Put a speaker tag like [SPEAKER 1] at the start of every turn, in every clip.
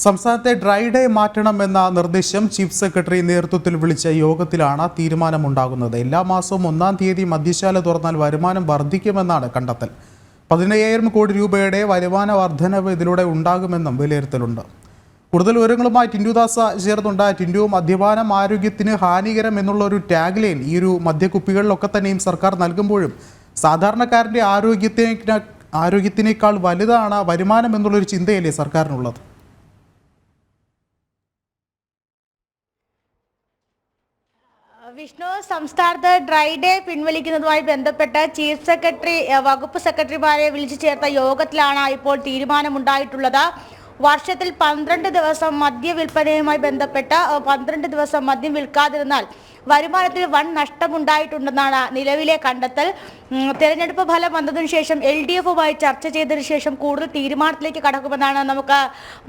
[SPEAKER 1] സംസ്ഥാനത്തെ dry day മാറ്റണമെന്ന നിർദ്ദേശം ചീഫ് സെക്രട്ടറി നേതൃത്വത്തിൽ വിളിച്ച യോഗത്തിലാണ് തീരുമാനമുണ്ടാകുന്നത്. എല്ലാ മാസവും 1-ാം തീയതി മദ്യശാല തുറന്നാൽ വരുമാനം വർദ്ധിക്കുമെന്നാണ് കണ്ടെത്തൽ. 15,000 കോടി രൂപയുടെ വരുമാന വർധനവ് ഇതിലൂടെ ഉണ്ടാകുമെന്നും വിലയിരുത്തലുണ്ട്. കൂടുതൽ വിവരങ്ങളുമായി ടിൻഡുദാസ് ചേർന്നുണ്ട്. ടിൻഡു, മദ്യപാനം ആരോഗ്യത്തിന് ഹാനികരം എന്നുള്ള ഒരു ടാഗ് ലൈൻ ഈ ഒരു മദ്യക്കുപ്പികളിലൊക്കെ തന്നെയും സർക്കാർ നൽകുമ്പോഴും സാധാരണക്കാരൻ്റെ ആരോഗ്യത്തിനേക്കാൾ വലുതാണ് വരുമാനം എന്നുള്ളൊരു ചിന്തയല്ലേ സർക്കാരിനുള്ളത്?
[SPEAKER 2] വിഷ്ണു, സംസ്ഥാനത്ത് ഡ്രൈ ഡേ പിൻവലിക്കുന്നതുമായി ബന്ധപ്പെട്ട് ചീഫ് സെക്രട്ടറി വകുപ്പ് സെക്രട്ടറിമാരെ വിളിച്ചു ചേർത്ത യോഗത്തിലാണ് ഇപ്പോൾ തീരുമാനമുണ്ടായിട്ടുള്ളത്. വർഷത്തിൽ 12 ദിവസം മദ്യ വിൽപ്പനയുമായി ബന്ധപ്പെട്ട് 12 ദിവസം മദ്യം വിൽക്കാതിരുന്നാൽ വരുമാനത്തിൽ വൻ നഷ്ടമുണ്ടായിട്ടുണ്ടെന്നാണ് നിലവിലെ കണ്ടെത്തൽ. തെരഞ്ഞെടുപ്പ് ഫലം വന്നതിനു ശേഷം LDFുമായി ചർച്ച ചെയ്തതിനു ശേഷം കൂടുതൽ തീരുമാനത്തിലേക്ക് കടക്കുമെന്നാണ് നമുക്ക്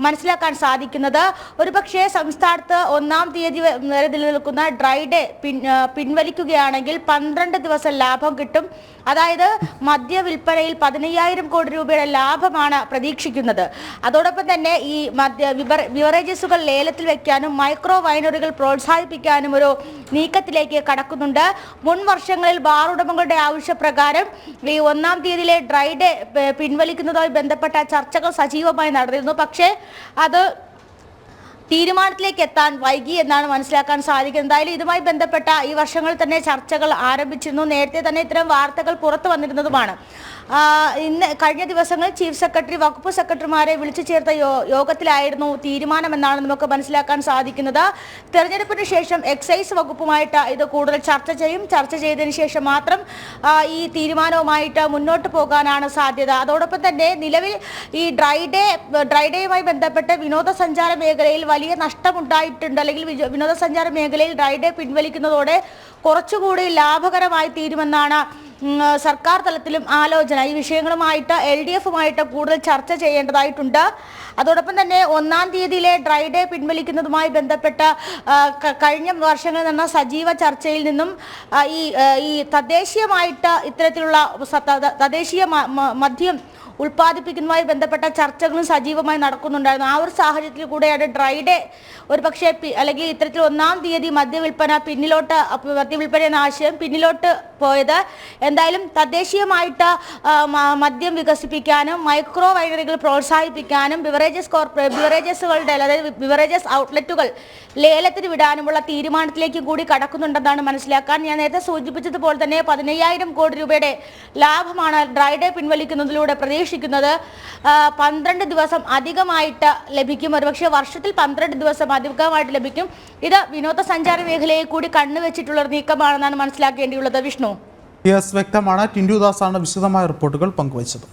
[SPEAKER 2] മനസ്സിലാക്കാൻ സാധിക്കുന്നത്. ഒരുപക്ഷെ സംസ്ഥാനത്ത് 1-ാം തീയതി വരെ നിലനിൽക്കുന്ന ഡ്രൈ ഡേ പിൻവലിക്കുകയാണെങ്കിൽ 12 ദിവസം ലാഭം കിട്ടും. അതായത് മദ്യ വിൽപ്പനയിൽ 15,000 കോടി രൂപയുടെ ലാഭമാണ് പ്രതീക്ഷിക്കുന്നത്. അതോടൊപ്പം തന്നെ ഈ ബിവറേജസുകൾ ലേലത്തിൽ വെക്കാനും മൈക്രോ വൈനറികൾ പ്രോത്സാഹിപ്പിക്കാനും ഒരു നീക്കത്തിലേക്ക് കടക്കുന്നുണ്ട്. മുൻ വർഷങ്ങളിൽ ബാർ ഉടമകളുടെ ആവശ്യപ്രകാരം ഈ 1-ാം തീയതിയിലെ ഡ്രൈ ഡേ പിൻവലിക്കുന്നതുമായി ബന്ധപ്പെട്ട ചർച്ചകൾ സജീവമായി നടന്നിരുന്നു. പക്ഷേ അത് തീരുമാനത്തിലേക്ക് എത്താൻ വൈകി എന്നാണ് മനസ്സിലാക്കാൻ സാധിക്കുന്നത്. എന്തായാലും ഇതുമായി ബന്ധപ്പെട്ട ഈ വർഷങ്ങളിൽ തന്നെ ചർച്ചകൾ ആരംഭിച്ചിരുന്നു. നേരത്തെ തന്നെ ഇത്തരം വാർത്തകൾ പുറത്തു വന്നിരുന്നതുമാണ്. കഴിഞ്ഞ ദിവസങ്ങളിൽ ചീഫ് സെക്രട്ടറി വകുപ്പ് സെക്രട്ടറിമാരെ വിളിച്ചു ചേർത്ത യോഗത്തിലായിരുന്നു തീരുമാനമെന്നാണ് നമുക്ക് മനസ്സിലാക്കാൻ സാധിക്കുന്നത്. തെരഞ്ഞെടുപ്പിന് ശേഷം എക്സൈസ് വകുപ്പുമായിട്ട് ഇത് കൂടുതൽ ചർച്ച ചെയ്യും. ചർച്ച ചെയ്തതിനു ശേഷം മാത്രം ഈ തീരുമാനവുമായിട്ട് മുന്നോട്ട് പോകാനാണ് സാധ്യത. അതോടൊപ്പം തന്നെ നിലവിൽ ഈ ഡ്രൈ ഡേയുമായി ബന്ധപ്പെട്ട് വിനോദസഞ്ചാര മേഖലയിൽ വലിയ നഷ്ടമുണ്ടായിട്ടുണ്ട്. അല്ലെങ്കിൽ വിനോദസഞ്ചാര മേഖലയിൽ ഡ്രൈ ഡേ പിൻവലിക്കുന്നതോടെ കുറച്ചുകൂടി ലാഭകരമായി തീരുമെന്നാണ് സർക്കാർ തലത്തിലും ആലോചന. ഈ വിഷയങ്ങളുമായിട്ട് LDFുമായിട്ട് കൂടുതൽ ചർച്ച ചെയ്യേണ്ടതായിട്ടുണ്ട്. അതോടൊപ്പം തന്നെ 1-ാം തീയതിയിലെ ഡ്രൈ ഡേ പിൻവലിക്കുന്നതുമായി ബന്ധപ്പെട്ട കഴിഞ്ഞ വർഷങ്ങളിൽ നടന്ന സജീവ ചർച്ചയിൽ നിന്നും ഈ തദ്ദേശീയമായിട്ട് ഇത്തരത്തിലുള്ള തദ്ദേശീയ മദ്യം ഉൽപ്പാദിപ്പിക്കുന്നതുമായി ബന്ധപ്പെട്ട ചർച്ചകളും സജീവമായി നടക്കുന്നുണ്ടായിരുന്നു. ആ ഒരു സാഹചര്യത്തിൽ കൂടെയാണ് ഡ്രൈ ഡേ ഒരുപക്ഷെ അല്ലെങ്കിൽ ഇത്തരത്തിൽ 1-ാം തീയതി മദ്യവിൽപ്പന എന്ന ആശയം പിന്നിലോട്ട് പോയത്. എന്തായാലും തദ്ദേശീയമായിട്ട് മദ്യം വികസിപ്പിക്കാനും മൈക്രോ വൈനറികൾ പ്രോത്സാഹിപ്പിക്കാനും ബിവറേജസുകളുടെ അതായത് ബിവറേജസ് ഔട്ട്ലെറ്റുകൾ ലേലത്തിന് വിടാനുമുള്ള തീരുമാനത്തിലേക്ക് കൂടി കടക്കുന്നുണ്ടെന്നാണ് മനസ്സിലാക്കാൻ. ഞാൻ നേരത്തെ സൂചിപ്പിച്ചതുപോലെ തന്നെ 15,000 കോടി രൂപയുടെ ലാഭമാണ് ഡ്രൈ ഡേ പിൻവലിക്കുന്നതിലൂടെ പ്രതീക്ഷിക്കുന്നത്. 12 ദിവസം അധികമായിട്ട് ലഭിക്കും. ഒരുപക്ഷെ വർഷത്തിൽ 12 ദിവസം അധികമായിട്ട് ലഭിക്കും. ഇത് വിനോദസഞ്ചാര മേഖലയെ കൂടി കണ്ണുവെച്ചിട്ടുള്ള നീക്കമാണെന്നാണ് മനസ്സിലാക്കേണ്ടിയുള്ളത്. വിഷ്ണു,
[SPEAKER 1] വ്യക്തമാണ്. ടിൻഡുദാസാണ് വിശദമായ റിപ്പോർട്ടുകൾ പങ്കുവച്ചത്.